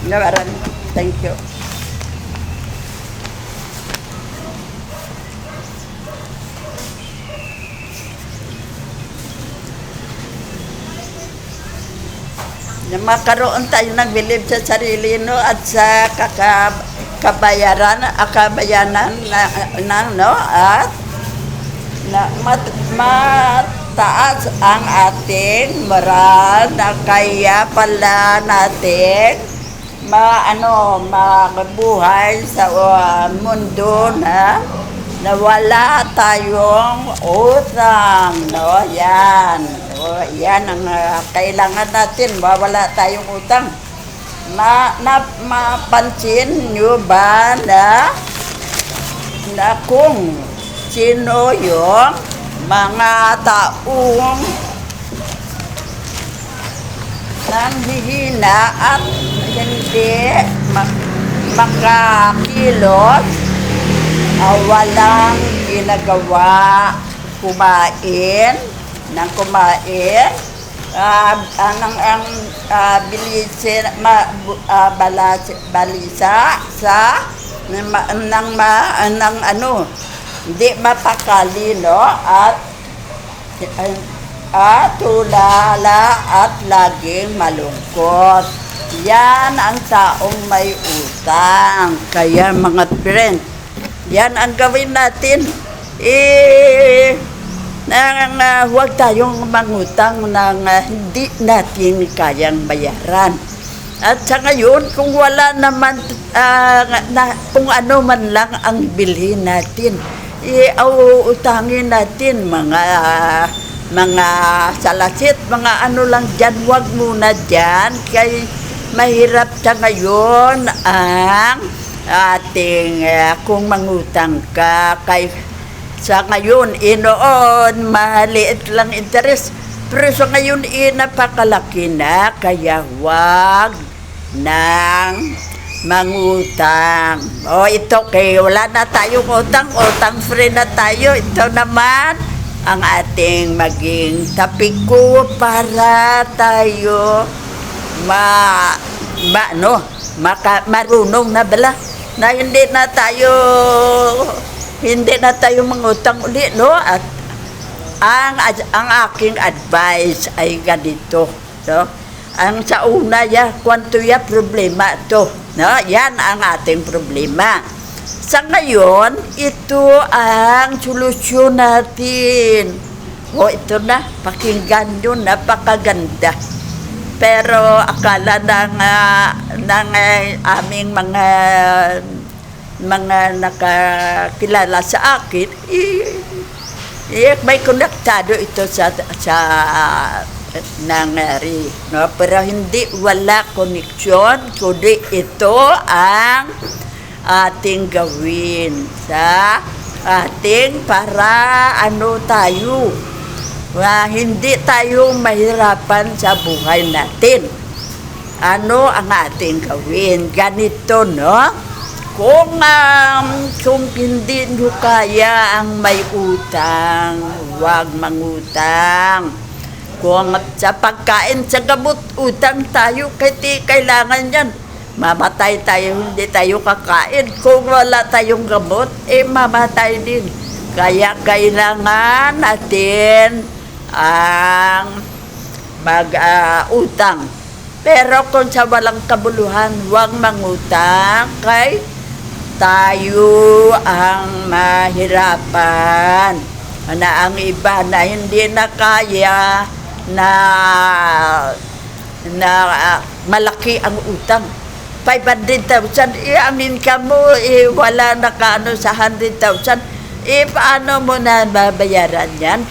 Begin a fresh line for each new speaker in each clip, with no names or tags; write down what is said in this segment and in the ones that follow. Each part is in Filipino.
Maraming thank you. Na makaroon tayo ng bilib sa sarili no at sa kabayanan no at na mataas ang ating moral na kaya pala natin mabuhay sa mundo na wala tayong utang, no? Yan. Yan ang kailangan natin, wala tayong utang. Mapansin nyo ba na kung sino yung mga taong nanghihina at hindi makakilos, walang ginagawa, kumain, balisa sa hindi mapakali, no? At tulala at laging malungkot. Yan ang taong may utang. Kaya mga friend, yan ang gawin natin. Huwag tayong mangutang ng hindi natin kayang bayaran. At sa ngayon, kung wala naman, kung ano man lang ang bilhin natin, utangin natin mga salasit, mga ano lang dyan, huwag muna dyan. Kay mahirap sa ngayon ang ating kung mangutang ka. Kay sa ngayon, inoon, maliit lang interest. Pero sa ngayon, napakalaki na. Kaya huwag nang mangutang. Ito kay wala na tayong utang free na tayo. Ito naman ang ating maging tapiko para tayo marunong na bala na hindi na tayo mangutang uli, no? At ang aking advice ay ganito, no? Ang sa una kwanto problema to, no? Yan ang ating problema. Sa ngayon, ito ang solusyon natin. Ito na, pakinggan nyo, napakaganda. Pero akala ng aming mga nakakilala sa akin, may konektado ito sa nangyari, no? Pero hindi, wala koneksyon, kundi ito ang ating gawin sa ating para tayo, hindi tayo mahirapan sa buhay natin. Ano ang ating gawin? Ganito, no? Kung hindi nyo kaya ang may utang, huwag mangutang. Kung sa pagkain, sa gamot, utang tayo, kasi kailangan yan. Mamatay tayo, hindi tayo kakain. Kung wala tayong gamot, mamatay din. Kaya kailangan natin ang mag-utang. Pero kung sa walang kabuluhan, huwag mangutang, kay tayo ang mahirapan. Na ang iba na hindi na kaya na malaki ang utang. 500,000, amin ka mo, wala na sa 100,000. Paano mo na babayaran yan?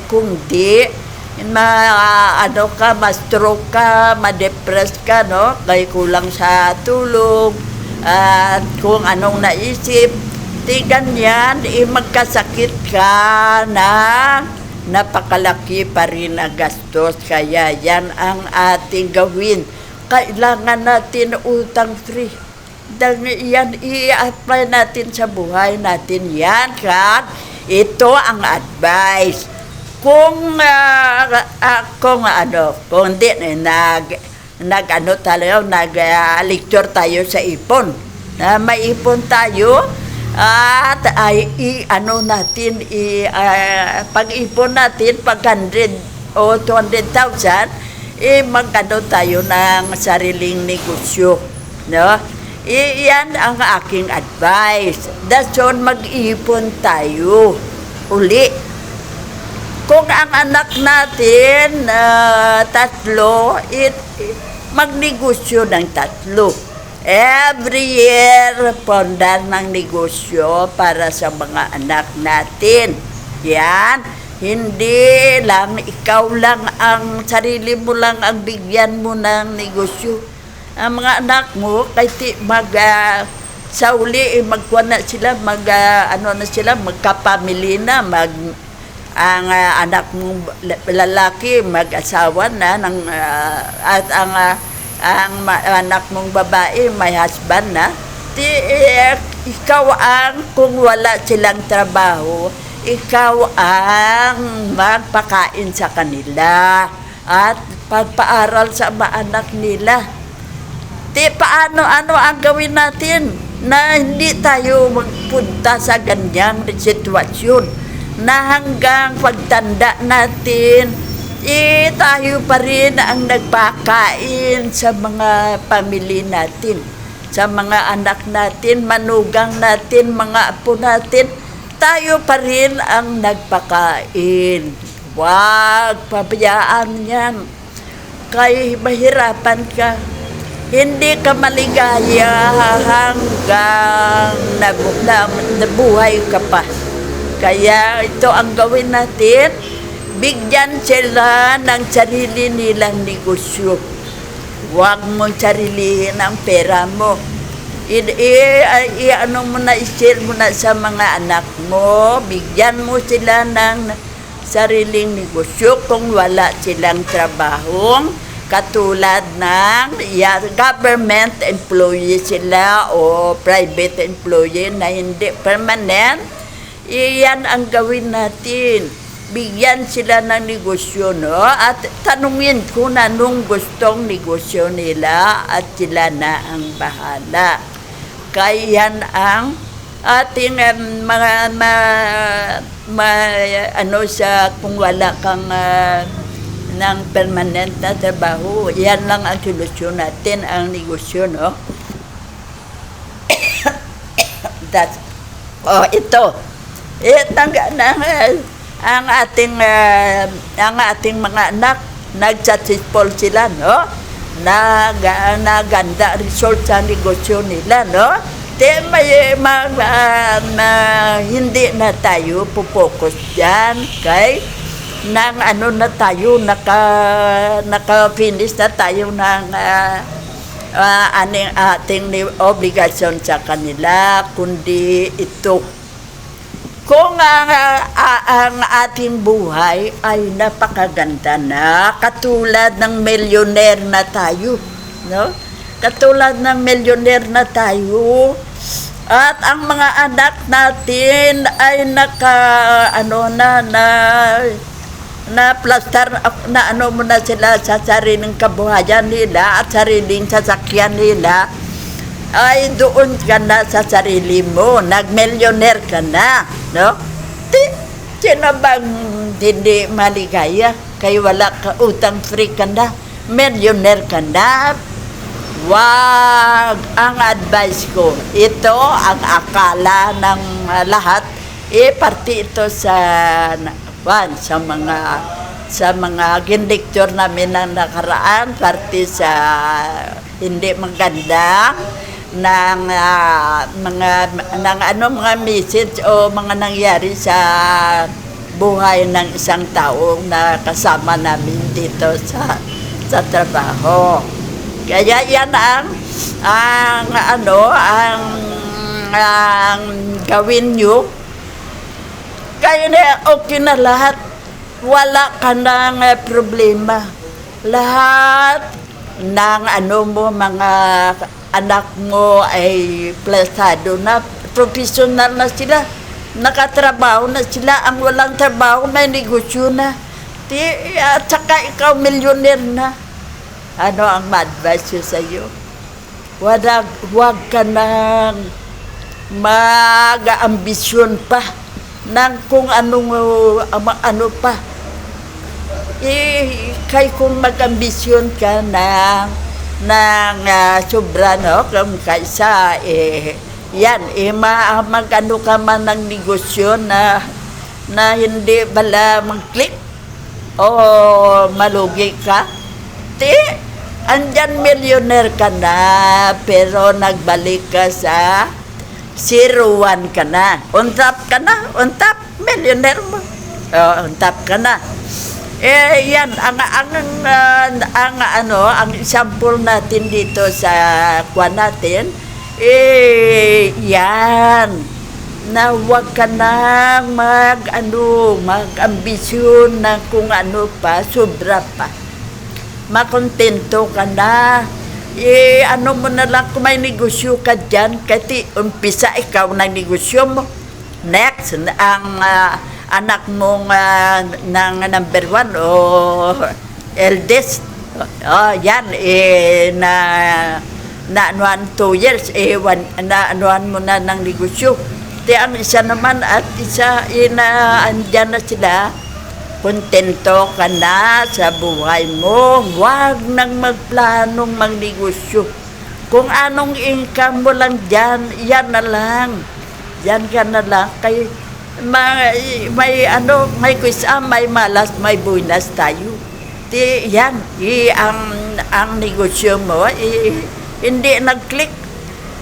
Kung di, ma-stroke ka, ma-depress ka, no? Kaya kulang sa tulog, at kung anong naisip, ganyan, magkasakit ka na napakalaki pa rin na gastos. Kaya yan ang ating gawin. Kailangan natin utang free. Dahil yan, i-apply natin sa buhay natin yan. Ito ang advice. Kung di nag-ano tayo, nag-lecture tayo sa ipon. Maipon tayo at ano natin, pag-ipon natin, pag 100 o 200,000, mag-ano tayo ng sariling negosyo. No? Iyan ang aking advice. Dason mag-ipon tayo uli. Kung ang anak natin tatlo, magnegosyo ng tatlo. Every year, pondar ng negosyo para sa mga anak natin. Yan. Hindi lang, ikaw lang ang, sarili mo lang ang bigyan mo ng negosyo. Ang mga anak mo, kahit sa uli, magkuha na sila, magkapamili na, ang anak mong lalaki, mag-asawa na, at ang anak mong babae, may husband na, ikaw ang, kung wala silang trabaho, ikaw ang magpakain sa kanila at pagpaaral sa mga anak nila. Paano ang gawin natin na hindi tayo magpunta sa ganyang sitwasyon na hanggang pagtanda natin, tayo pa rin ang nagpakain sa mga pamilya natin, sa mga anak natin, manugang natin, mga apo natin, tayo pa rin ang nagpakain. Huwag pabayaan yan. Kaya mahirapan ka. Hindi ka maligaya hanggang nabuhay ka pa. Kaya ito ang gawin natin, bigyan sila ng sarili nilang negosyo. Huwag mong sarilihin ang pera mo. Ano mo na, i-share mo na sa mga anak mo, bigyan mo sila ng sariling negosyo kung wala silang trabahong katulad ng government employee sila o private employee na hindi permanent. Iyan ang gawin natin. Bigyan sila ng negosyo, no? At tanungin kung anong gustong negosyo nila at sila na ang bahala. Kaya yan ang ating kung wala kang ng permanent na trabaho, yan lang ang solusyon natin, ang negosyo, no? Ito. Ang ating mga anak, nag-successful sila, no? Naganda result sa negosyo nila, no? Hindi na tayo pupokus dyan, kay nang na tayo, naka-finish na tayo ng ating obligasyon sa kanila, kundi ito. Kung ang ating buhay ay napakaganda na, katulad ng millionaire na tayo, no? Katulad ng millionaire na tayo, at ang mga anak natin ay na-plaster na muna sila sa sariling kabuhayan nila at sariling sasakyan nila, ay doon ka na sa sarili mo, nag-millionaire ka na, no? Sino bang hindi maligaya? Kaya wala ka, utang free ka na, millionaire ka na. Wag, ang advice ko, ito ang akala ng lahat, parte ito sa mga ginlecture namin na nakaraan, parte sa hindi maganda ng mga message o mga nangyari sa buhay ng isang tao na kasama namin dito sa trabaho. Kaya yan ang gawin nyo. Kaya na okay na lahat. Wala ka ng problema. Lahat ng mga anak mo ay plasado na, professional na sila, nakatrabaho na sila. Ang walang trabaho may negosyo na, at saka ikaw millionaire na. Ano ang ma-advise ko sa iyo? Huwag ka nang mag-ambisyon pa ng kung ano pa. Kay kung mag-ambisyon ka ng sobra, no? Kung kaysa, yan, mag-ano ka man ng negosyo na hindi bala mag-click o malugi ka. Andyan millionaire ka na, pero nagbalik ka sa 01 ka na. On top ka na, millionaire mo. On top ka na. Yan, ang example natin dito sa kuwan natin, yan, na huwag ka nang mag-ambisyon na kung ano pa, sobra pa. Makontento ka na. Ano mo na lang, kung may negosyo ka dyan, kasi umpisa ikaw ng negosyo mo. Next, ang anak mong ng number 1 o eldest, yan, na anuan 2 years, na anuan mo na ng negosyo. Ang isa naman at isa, andyan na sila, kontento ka na sa buhay mo. Huwag nang magplanong magnegosyo. Kung anong income mo lang dyan, yan na lang. Yan ka na lang. Kay, may kuisa, may malas, may buinas tayo. Yan, ang negosyo mo, hindi nag-click,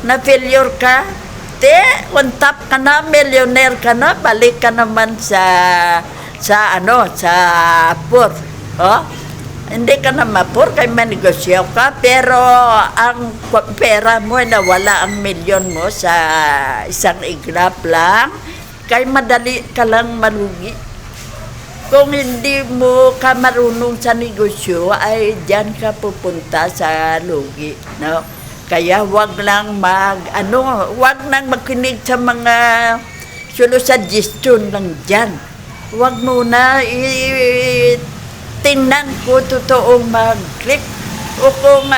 na failure ka, on top ka na, millionaire ka na, balik ka naman sa poor. Hindi ka na ma-poor, kay manegosyo ka, pero ang pera mo, nawala ang milyon mo sa isang iglap lang, kay madali ka lang malugi. Kung hindi mo ka marunong sa negosyo, ay diyan ka pupunta sa lugi, no? Kaya wag nang makinig sa mga suggestion lang diyan. Wag muna tingnan ko totoong mag-click. O kung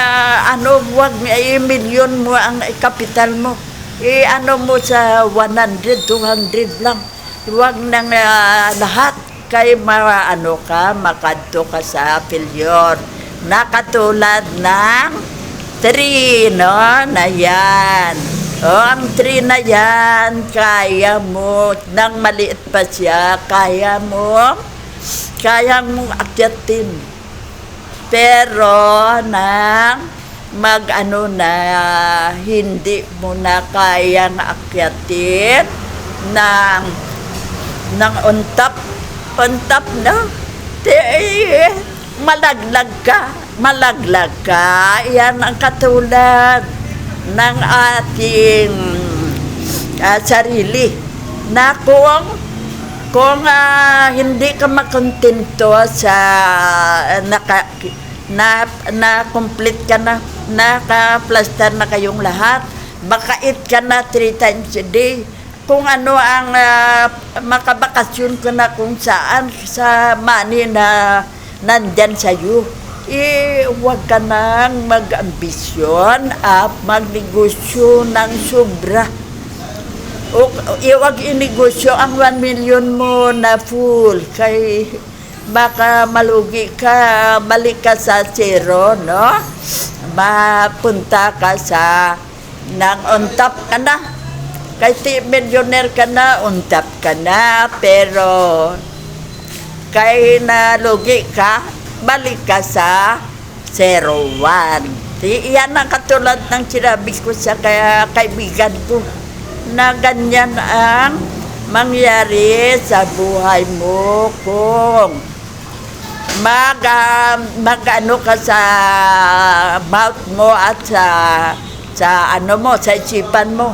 wag milyon mo ang kapital mo. Mo sa 100, 200 lang. Wag nang lahat. Kay makadto ka sa failure. Nakatulad ng 3, no? Na yan. Ang 3 na yan, kaya mo, nang maliit pa siya, kaya mong akyatin. Pero nang hindi mo na kayang akyatin ng on top, no? Malaglag ka. Yan ang katulad ng ating sarili, na kung hindi ka makontento sa complete ka na, naka-plaster na kayong lahat, baka eat ka na 3 times a day. Kung ano ang makabakasyon ka na kung saan sa money na nandyan sa'yo, huwag ka nang mag-ambisyon at magnegosyo ng sobra. Huwag inegosyo ang 1 million mo na full, kay baka malugi ka, balik ka sa 0, no? Mapunta ka sa on top ka na. Kasi millionaire ka na, on top ka na, pero kay nalugi ka, balik ka sa 01. Iyan ang katulad ng sinabi ko sa kaibigan ko, na ganyan ang mangyari sa buhay mo kung mag-ano ka sa mouth mo at sa isipan mo.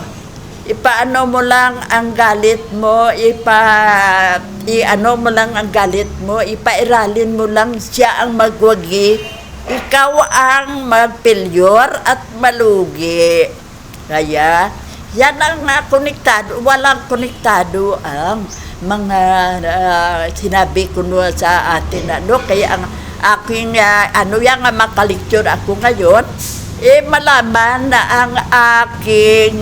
Ipaano mo lang ang galit mo, ipairalin mo lang, siya ang magwagi, ikaw ang magpilyor at malugi. Kaya, yan ang nakonektado, walang konektado ang mga sinabi ko sa atin. Kaya aking yan nga makalecture ako ngayon, malaman na ang aking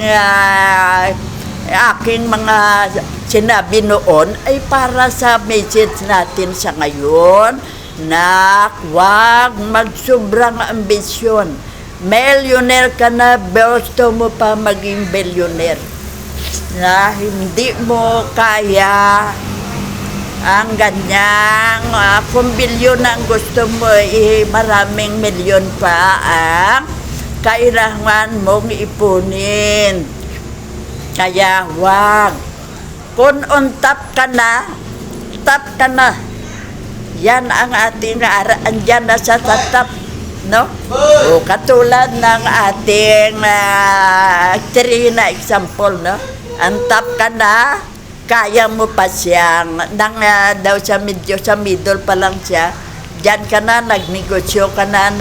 mga sinabi noon ay para sa message natin sa ngayon na huwag magsobrang ambisyon. Millionaire ka na, gusto mo pa maging billionaire. Na hindi mo kaya ang ganyang kung bilyon ang gusto mo, maraming milyon pa ang kailangan mong ipunin. Kaya huwag. Kung on top ka na, yan ang ating andyan na sa top, no? O katulad ng ating na example, no? Ang top ka na, kaya mo pa siyang, daw sa middle pa lang siya, dyan ka na, nagnegosyo ka na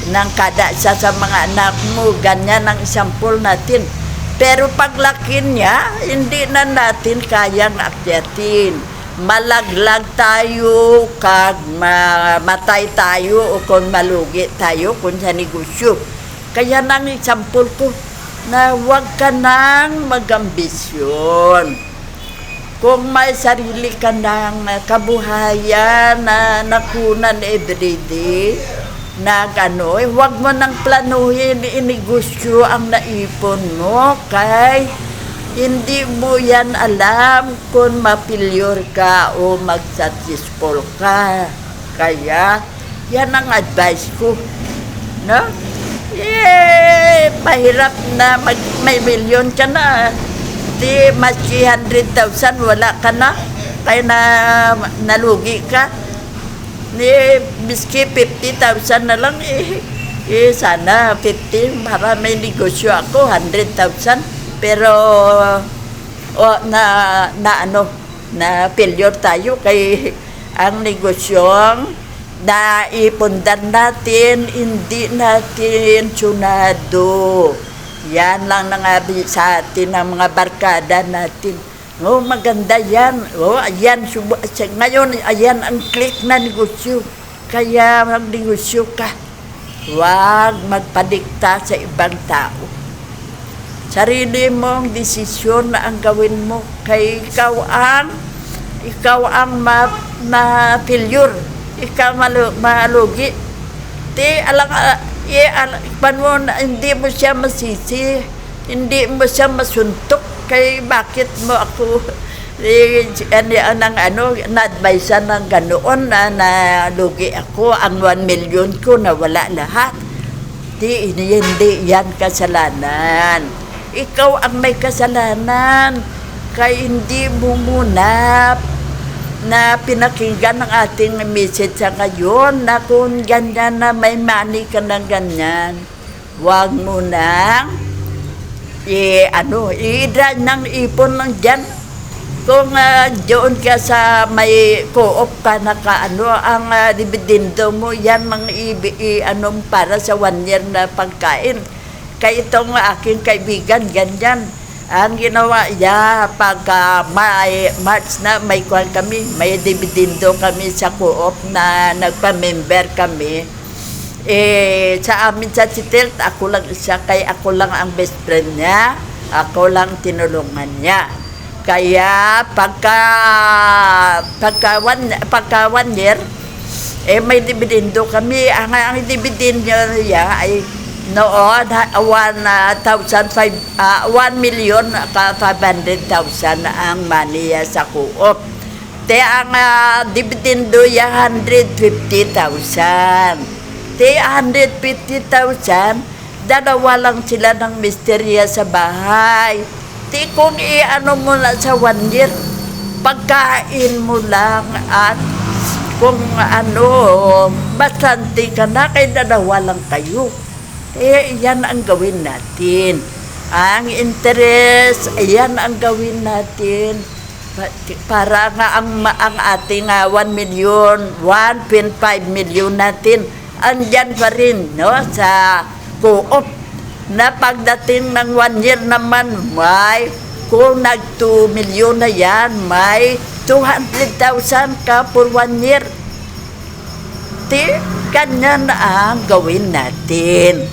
ng kada isa sa mga anak mo, ganyan ang example natin. Pero paglaki niya, hindi na natin kayang akyatin. Malaglag tayo, kag matay tayo, o kung malugi tayo, kung sa negosyo. Kaya nang example ko, na huwag ka nang mag-ambisyon. Kung may sarili ka ng kabuhayan na nakunan everyday, na huwag mo nang planuhin, inegosyo ang naipon mo, kay hindi mo yan alam kung mapilyor ka o mag-successful ka. Kaya, yan ang advice ko. No? Mahirap na may milyon ka na. Di, maski 100,000, wala ka na. Kaya nalugi ka. Miski 50,000 na lang, sana 50, para may negosyo ako, 100,000. Pero na failure tayo kay ang negosyong na ipundan natin, hindi natin sunado. Yan lang nangabi sa atin ang mga barkada natin. Maganda yan. Ayan, ngayon, ayan ang click na negosyo. Kaya magnegosyo ka. Huwag magpadikta sa ibang tao. Sarili mong desisyon na ang gawin mo. Kay ikaw ang ma-failure. Ikaw malugi. Hindi mo siya masisi. Hindi mo siya masuntok. Kay bakit mo ako na-advise ng ganoon na lugi ako, ang 1 million ko nawala lahat. Hindi yan kasalanan. Ikaw ang may kasalanan, kay hindi mo muna na pinakinggan ang ating message sa ngayon na kung ganyan na may money ka ng ganyan, huwag mo nang i-drive ng ipon lang dyan. Kung doon ka sa may co-op ka ang dividendo mo, yan para sa 1 year na pagkain. Kaya itong aking kaibigan, ganyan. Ang ginawa niya, pagka March na may kwan kami, may dividendo kami sa co-op na nagpa-member kami. Sa amin sa Chitelt, ako lang isa, kaya ako lang ang best friend niya, ako lang tinulungan niya. Kaya pagka 1 year, may dividendo kami. Ang dividendo niya ay noon 1,500,000 ang money sa co-op. Ang dividendo niya 150,000. 150,000, dalawa lang sila ng misterya sa bahay. Kung mo na sa 1 year, pagkain mo lang at kung bastante ka na, kay dalawa lang kayo. Yan ang gawin natin. Ang interest, yan ang gawin natin. Para nga ang ating 1 million, 1.5 million natin, andyan pa rin, no, sa co-op. Na pagdating ng 1 year naman, kung nag 2 million na yan, may 200,000 ka for 1 year. Ganyan ang gawin natin.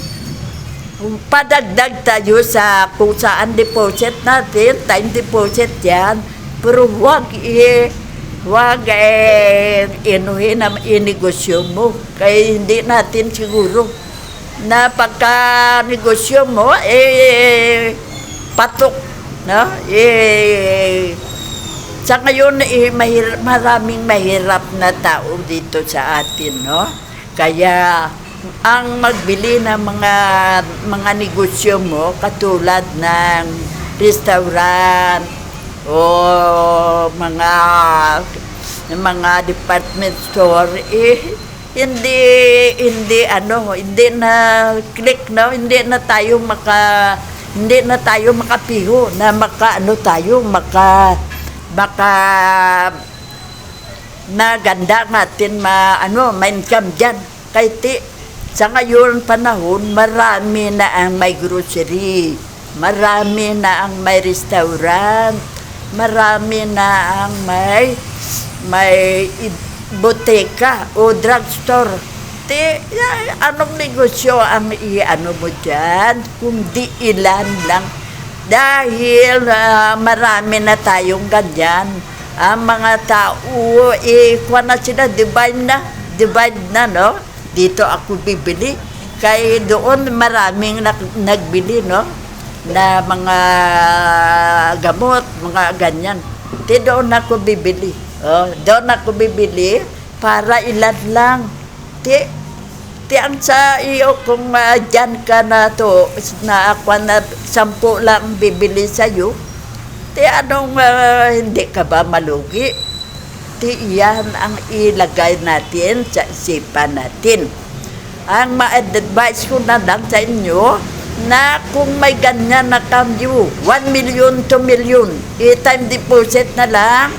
Padagdag tayo sa kung saan deposit natin, time deposit yan, pero huwag inuhin na inegosyo mo. Kaya hindi natin siguro na pagka-negosyo mo, patok, no? Sa ngayon, maraming mahirap na tao dito sa atin, no? Kaya, ang magbili ng mga negosyo mo, katulad ng restaurant, o mga department store, hindi na click, no? Hindi na tayo makapiho na ganda natin ma-income dyan. Kaya sa ngayon panahon, marami na ang may grocery, marami na ang may restaurant, marami na ang may boteka o drugstore. Anong negosyo ang mo dyan? Kundi ilan lang. Dahil marami na tayong ganyan. Ang mga tao, kuha na sila, divide na, no? Dito ako bibili. Kaya doon maraming nagbili, no? Na mga gamot, mga ganyan. Doon ako bibili. Doon ako bibili para ilan lang. Ang sa iyo, kung dyan ka na to, na ako na 10 lang bibili sa'yo, anong hindi ka ba malugi? Yan ang ilagay natin sa isipan natin. Ang ma-advise ko na lang sa inyo, na kung may ganyan na cambio, 1 million, 2 million, time deposit na lang,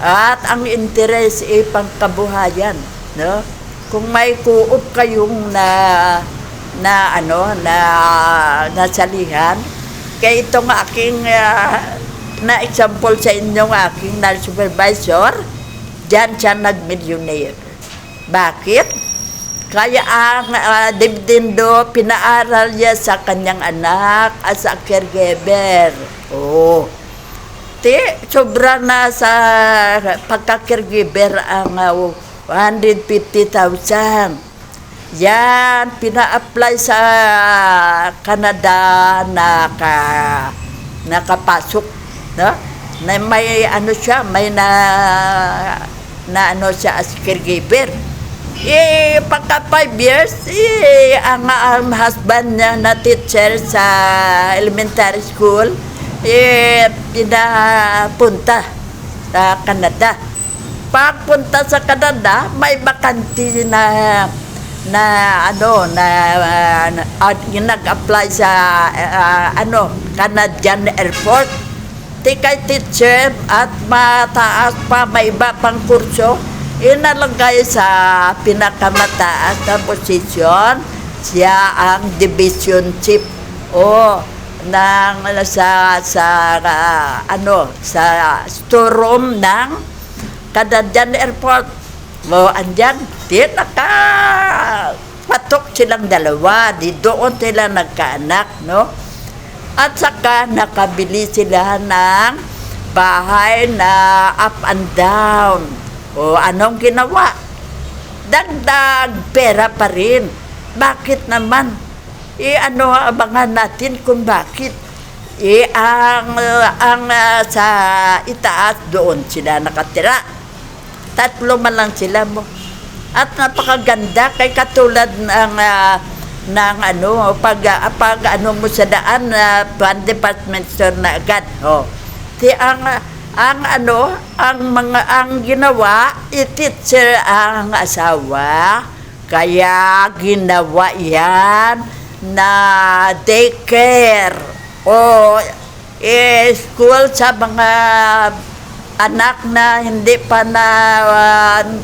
at ang interest pangkabuhayan, no? Kung may kuop kayong nasalihan, kaya itong aking na example sa inyong aking na supervisor, dyan siya nag-millionaire. Bakit? Kaya ang dividendo, pinaaral niya sa kanyang anak at sa caregiver. Sobra na sa pagka-caregiver ang 150,000. Yan, pina-apply sa Canada nakapasok, no? Na may siya, may siya as caregiver. Pagka 5 years, ang husband niya na teacher sa elementary school, pinapunta sa Canada. Pagpunta sa Canada, may bakante nag-apply sa Canadian Airport. Kay teacher at mataas pa, may iba pang kurso, inalagay sa pinakamataas na posisyon, siya ang division chief sa storeroom ng Canadian Airport. Andyan, patok silang dalawa, doon sila nagkaanak, no? At saka nakabili sila ng bahay na up and down. Anong ginawa? Dagdag pera pa rin. Bakit naman? Abangan natin kung bakit. Sa itaas doon sila nakatira. 3 man lang sila mo. At napakaganda, kay katulad pag mo sa daan department store na agad. Ang ginawa, i-teacher ang asawa, kaya ginawa yan na daycare school sa mga anak na hindi pa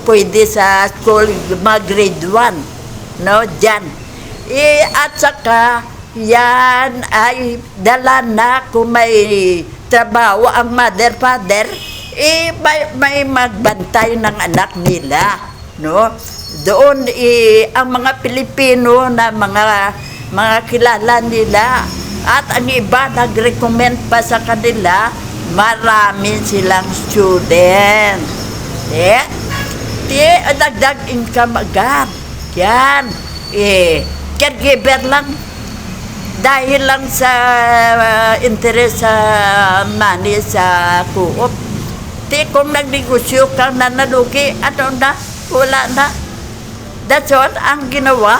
pwede sa school, mga grade 1, no? Dyan. At saka, yan ay dala na kung may trabaho ang mother, father, may magbantay ng anak nila, no? Doon ang mga Pilipino na mga kilala nila at ang iba nag-recommend pa sa kanila, marami silang student. Dagdag income agad. Yan. Caregiver lang. Dahil lang sa interest sa money sa co-op. Kung nagnegosyo kang nalugi, ano na? Wala na. That's all ang ginawa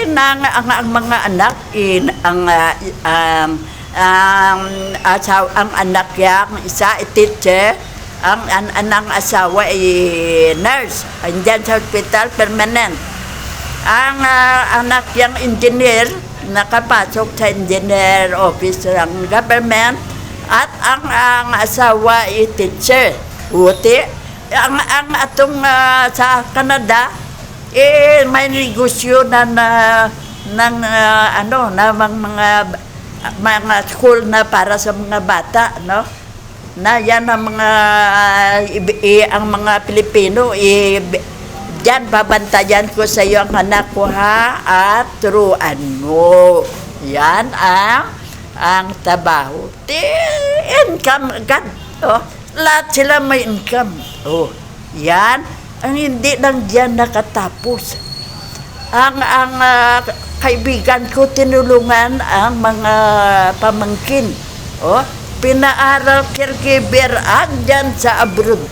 ang mga anak ang anak yang isa teacher, ang asawa nurse, andyan sa hospital permanent. Ang anak yang engineer nakapasok sa engineer office ng government at ang asawa teacher. Uti ang atong sa Canada may negosyo na ng mga school na para sa mga bata, no? Na yan ang mga Pilipino diyan babantayan ko sa iyo ang anak ko, ha, at turuan mo. Yan ang trabaho. Income agad. Lahat sila may income. Yan. Ang hindi lang diyan nakatapos. Ang kaibigan ko tinulungan ang mga pamangkin. Pinaaral caregiver andyan sa abroad.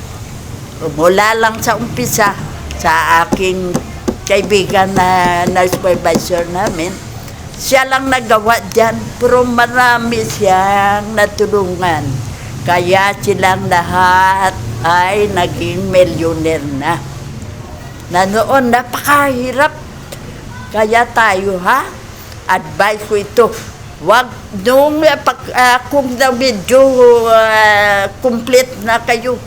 Mula lang sa umpisa sa aking kaibigan na supervisor namin, siya lang nagawa dyan, pero marami siyang natulungan. Kaya silang lahat ay naging millionaire na. Na noon, napakahirap. Kaya tayo, advice ko ito, wag kung na medyo complete na kayo,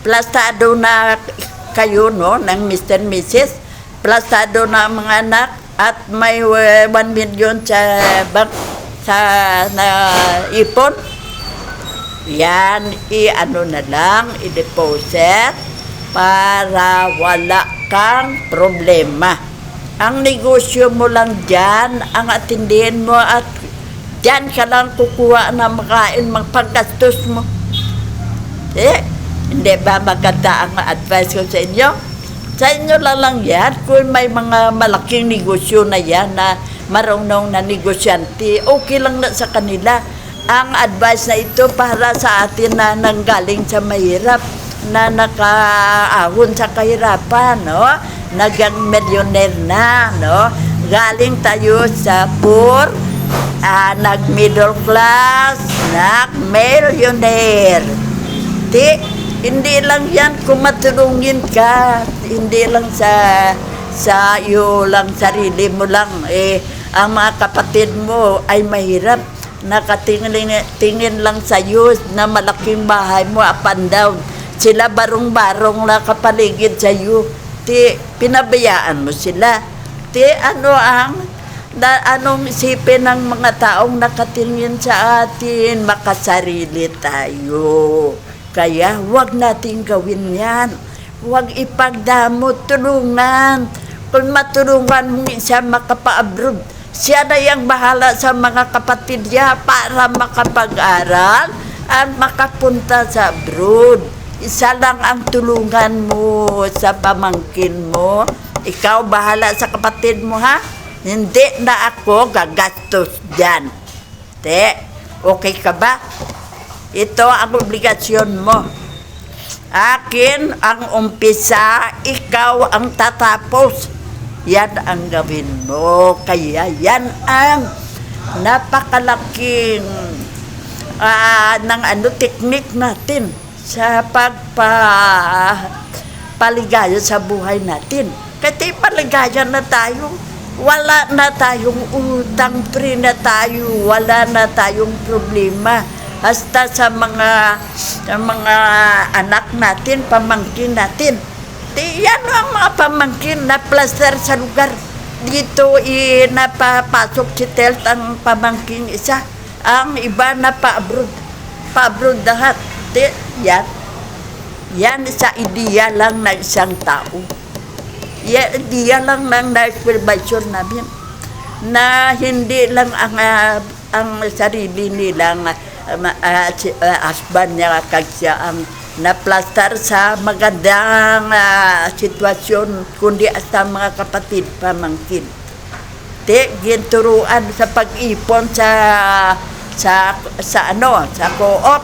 plastado na kayo, no, ng Mr. and Mrs., plastado na mga anak, at may 1 million sa bank na ipon, yan, i-deposit para wala kang problema. Ang negosyo mo lang dyan, ang atindihin mo, at dyan ka lang kukuha na makain, magpaggastos mo. Hindi ba maganda ang advice ko sa inyo? Sa inyo lang yan, kung may mga malaking negosyo na yan, na marunong na negosyante, okay lang na sa kanila. Ang advice na ito para sa atin na nanggaling sa mahirap, na nakaahon sa kahirapan, no? Nagang millionaire na, no? Galing tayo sa poor, nag-middle class, nag-millionaire. Hindi lang yan kung matulungin ka, hindi lang sa iyo lang, sarili mo lang. Ang mga kapatid mo ay mahirap, nakatingin lang sa iyo na malaking bahay mo, up and down. Sila barong-barong na kapaligid sa iyo. Pinabayaan mo sila. Anong isipin ng mga taong nakatingin sa atin, makasarili tayo. Kaya huwag natin gawin yan. Huwag ipagdamot, tulungan. Kung matulungan mong isa makapa-abroad, siya na yung bahala sa mga kapatid niya para makapag-aral at makapunta sa abroad. Isa lang ang tulungan mo sa pamangkin mo. Ikaw bahala sa kapatid mo, ha? Hindi na ako gagastos dyan. Okay ka ba? Ito ang obligasyon mo. Akin ang umpisa, ikaw ang tatapos. Yan ang gawin mo. Kaya yan ang napakalaking teknik natin sa pagpaligaya sa buhay natin. Kasi paligaya na tayo. Wala na tayong utang, free na tayo. Wala na tayong problema. Hasta sa mga anak natin, pamangkin natin. Yan ang mga pamangkin na plaster sa lugar. Dito napapasok si Telt ang pamangkin isa. Ang iba na pa-abroad. Pa-abroad lahat. Yan sa ideya lang na isang tao. Diyan lang ng na-supervision namin na hindi lang ang sarili nilang husband niya kag siya ang naplastar sa magandang sitwasyon, kundi sa mga kapatid pamangkin. Ginturuan sa pag-ipon sa co-op,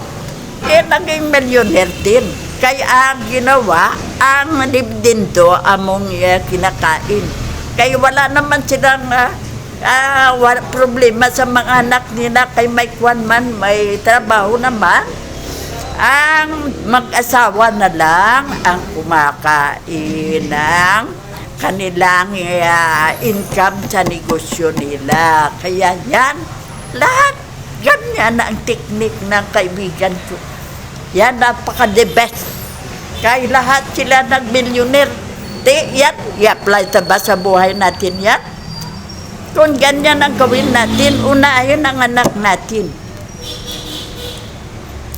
naging millionaire din. Kaya ang ginawa, ang dividendo among kinakain. Kaya wala naman silang problema sa mga anak nila, kay may kwan man, may trabaho naman. Ang mag-asawa na lang ang kumakain ng kanilang income sa negosyo nila. Kaya yan, lahat ganyan ang teknik ng kaibigan ko. Yan, napaka-the best. Kaya lahat sila nag-millionaire. Yan, i-apply sa buhay natin yan. Kung ganyan ang gawin natin, unahin ang anak natin.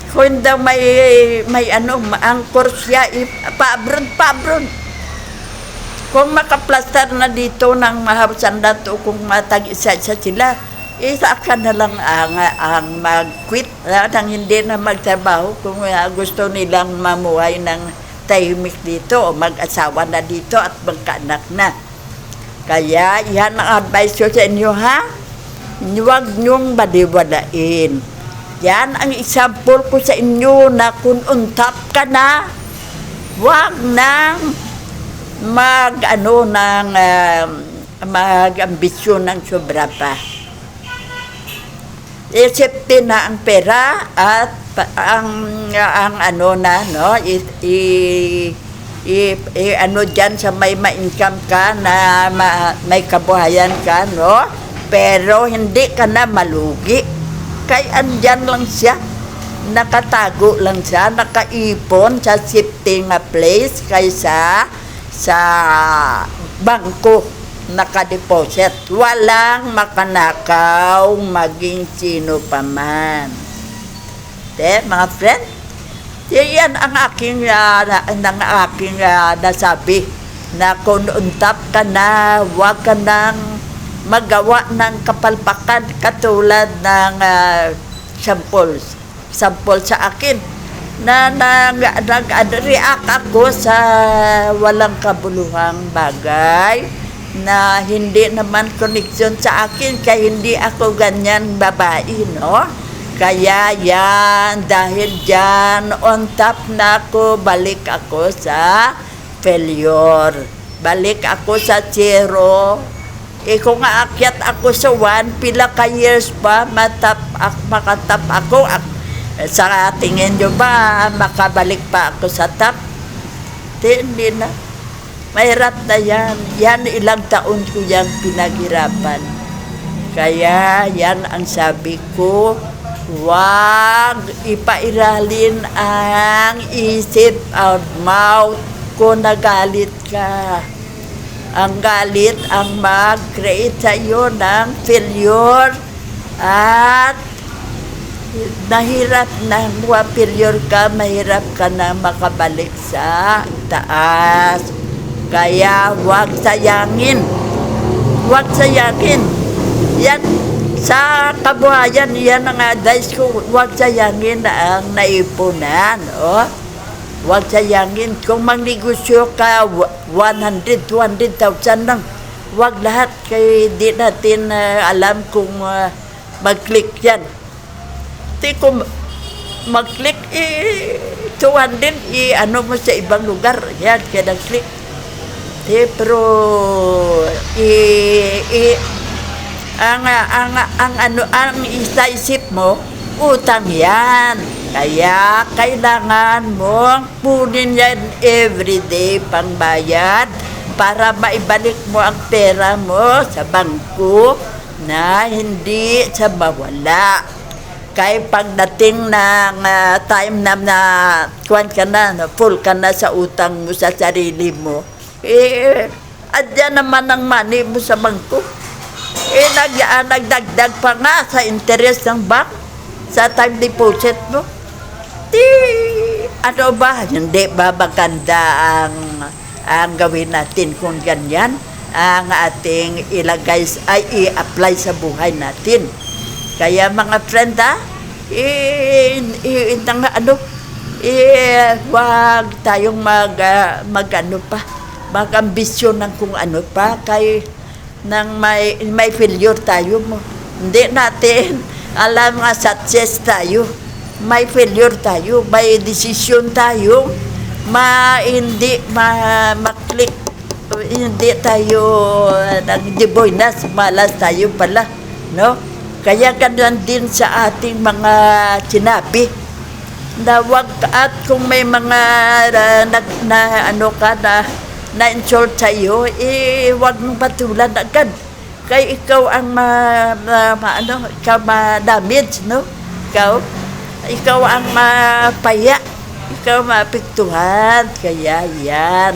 Kung daw ang kursya, paabron. Kung makaplastar na dito ng mahawasan dato, kung matag-isa sila, isa ka na lang ang mag-quit, nang hindi na magtrabaho kung gusto nilang mamuhay ng tahimik dito o mag-asawa na dito at magkaanak na. Kaya yan ang advice ko sa inyo, ha? Huwag niyong baliwalain. Yan ang example ko sa inyo na kung untap ka na, huwag nang mag-ambisyon ng sobra pa. Isipin na ang pera at dyan sa may ma-income ka na may kabuhayan ka, no? Pero hindi ka na malugi. Kaya andyan lang siya, nakatago lang siya, nakaipon sa safety nga place kaysa sa bangko nakadeposit. Walang makanakaw maging sino pa man. Mga friend, yan ang aking nasabi, na kung untap ka na, huwag ka nang magawa ng kapalpakan katulad ng sample sa akin na nag-react ako sa walang kabuluhang bagay na hindi naman connection sa akin, kaya hindi ako ganyan babae, no? Kaya yan, dahil dyan, on top na ako, balik ako sa failure. Balik ako sa zero. Kung aakyat ako sa 1, pila ka years pa, makatap ako. Sa tingin nyo ba, makabalik pa ako sa top? Hindi na. Mahirap na yan. Yan, ilang taon ko yung pinaghirapan. Kaya yan ang sabi ko, huwag ipairalin ang isip out mouth kung nagalit ka. Ang galit ang mag-create sa iyo ng failure at failure ka, mahirap ka na makabalik sa taas. Kaya huwag sayangin. Huwag sayangin. Yan, sa kabuhayan, yan ang advice ko, huwag sayangin ang naipunan. Huwag sayangin. Kung magnegosyo ka, 100, 200,000 lang. Huwag lahat, kaya di natin alam kung mag-click yan. Kung mag-click, 200, mo sa ibang lugar. Yan, kaya nag-click. Pero, ang isa-isip mo, utang yan. Kaya kailangan mong punin yan everyday pang bayad para maibalik mo ang pera mo sa bangko na hindi sa mawala. Kaya pagdating ng time na full ka na sa utang mo sa sarili mo, adyan naman ang money mo sa bangko. Nagdagdag pa nga sa interest ng bank sa time deposit mo. Hindi ba maganda ang gawin natin kung ganyan ang ating ilagay ay i-apply sa buhay natin. Kaya mga friend wag tayong mag-ambisyon ng kung ano pa kay nang may failure tayo mo. Hindi natin alam nga success tayo. May failure tayo, may decision tayo, ma-click, hindi tayo nag-deboy na, malas tayo pala, no? Kaya ganun din sa ating mga sinabi. Na wag, at kung may mga na-insult sa'yo, wag mong patulan agad. Kaya ikaw ang ma-damage, no? Ikaw ang mapaya, ikaw mapiktuhan. Kaya yan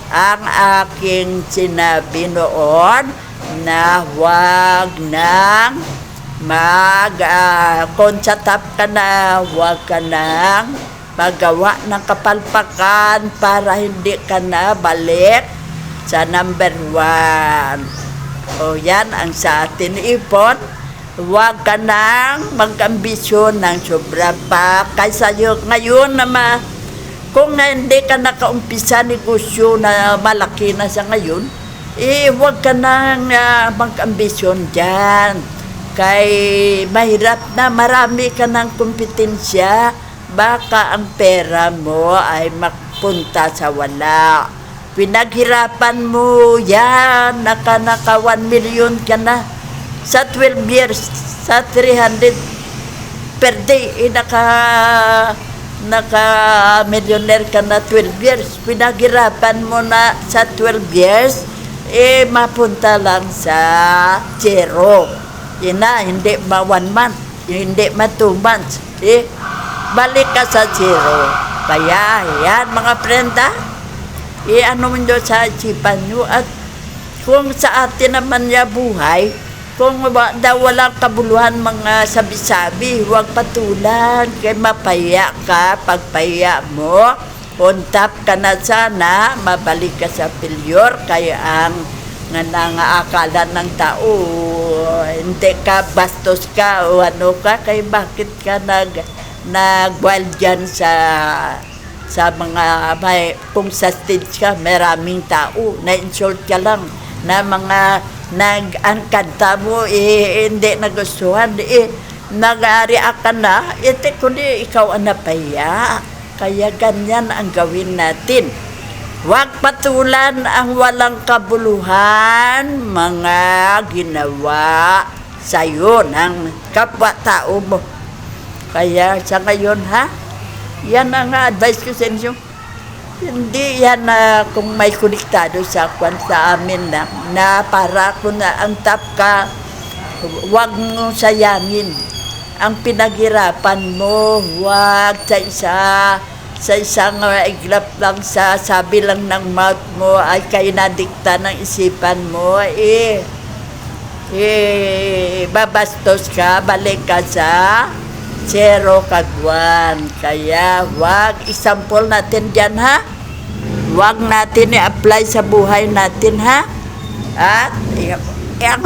ang aking sinabi noon na huwag nang kung sa top ka na, huwag ka nang magawa ng kapalpakan para hindi ka na balik sa number 1. O yan ang sa atin ipon. Huwag ka nang mag-ambisyon ng sobra pa. Kaysa ngayon na kung hindi ka nakaumpisa negosyo na malaki na sa ngayon, huwag ka nang mag-ambisyon dyan. Kay mahirap na, marami ka ng kompetensya, baka ang pera mo ay mapunta sa wala. Pinaghirapan mo yan, naka 1 million ka na. Sa 12 years, sa 300 per day, naka-millionaire ka na 12 years. Pinaghirapan mo na sa 12 years, mapunta lang sa zero. Yun na, hindi 1 month, hindi 2 months. Balik ka sa zero. Kaya, yan mga friend, ano mo nyo sa isipan nyo. At kung sa atin naman niya buhay, kung walang kabuluhan mga sabi-sabi, huwag patulan. Kaya mapaya ka, pagpaya mo, on top ka na sana, mabalik ka sa failure. Kaya ang nangaakala ng tao, hindi ka bastos ka o ano ka, kaya bakit ka nag-wild dyan sa mga, kung sa stage ka, maraming tao, na-insult ka lang, na mga ang kanta mo, hindi nagustuhan, nag-react ka na, kundi ikaw ang napaya. Kaya ganyan ang gawin natin. Huwag patulan ang walang kabuluhan, mga ginawa sa'yo ng kapwa-tao mo. Kaya sa ngayon, yan ang advice ko sa inyo. Hindi yan kung may konektado sa amin na para kung ang tap ka, huwag mo sayangin. Ang pinaghirapan mo, huwag sa isang iglap lang, sa sabi lang ng mouth mo ay kayo nadikta ng isipan mo, babastos ka, balik ka sa zero kagwan. Kaya wag, example natin dyan wag natin i-apply sa buhay natin at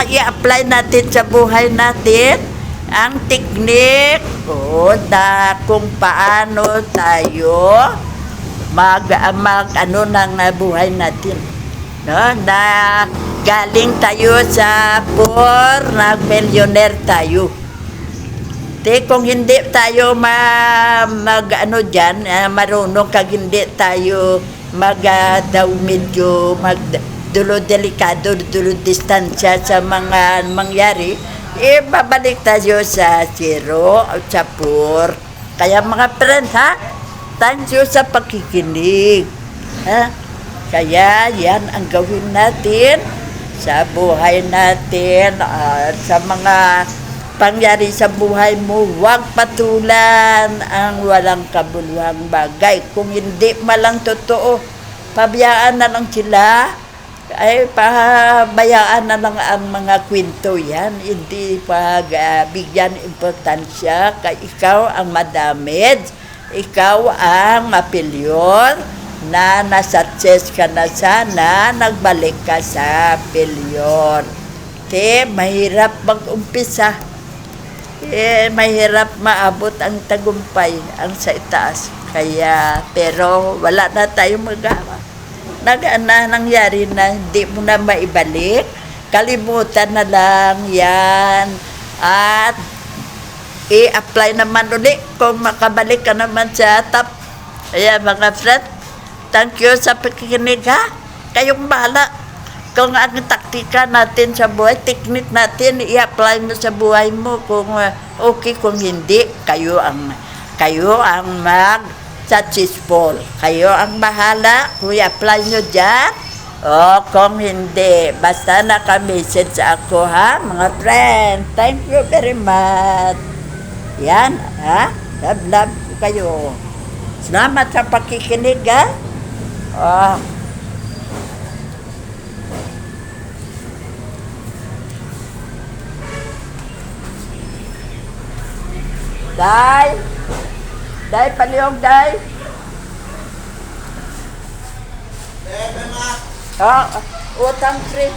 i-apply natin sa buhay natin ang teknik na kung paano tayo ng buhay natin, no? Na galing tayo sa poor, nag-millionaire tayo. Kung hindi tayo marunong, kag hindi tayo medyo delikado, distansya sa mga mangyari, babalik tayo sa zero o sa poor. Kaya mga friend, thank you sa pakikinig. Kaya yan ang gawin natin sa buhay natin, sa mga pangyari sa buhay mo. Huwag patulan ang walang kabuluhang bagay. Kung hindi malang totoo, pabayaan na lang sila, ay pabayaan na lang ang mga kwento yan. Hindi bigyan importansya, kay ikaw ang madamage, ikaw ang mapilyon, na nasuccess ka na sana, nagbalik ka sa pilyon. Mahirap mag-umpisa. Mahirap maabot ang tagumpay ang sa itaas. Pero wala na tayong magawa. Nangyari na, hindi mo na maibalik. Kalimutan na lang yan. At i-apply naman ulit kung makabalik ka naman sa top. Kaya mga friend, thank you sa pakikinig ha. Kayong bahala. Kung ang taktika natin sa buhay, technique natin, i-apply mo sa buhay mo. Kung okay, kung hindi, kayo ang mag-successful. Kayo ang bahala kung i-apply nyo dyan. O kung hindi, basta naka-message ako ha, mga friend. Thank you very much. Yan, ha? Love ko kayo. Salamat sa pakikinig ha. Oh. Day, palihog, day. Oh, utang free.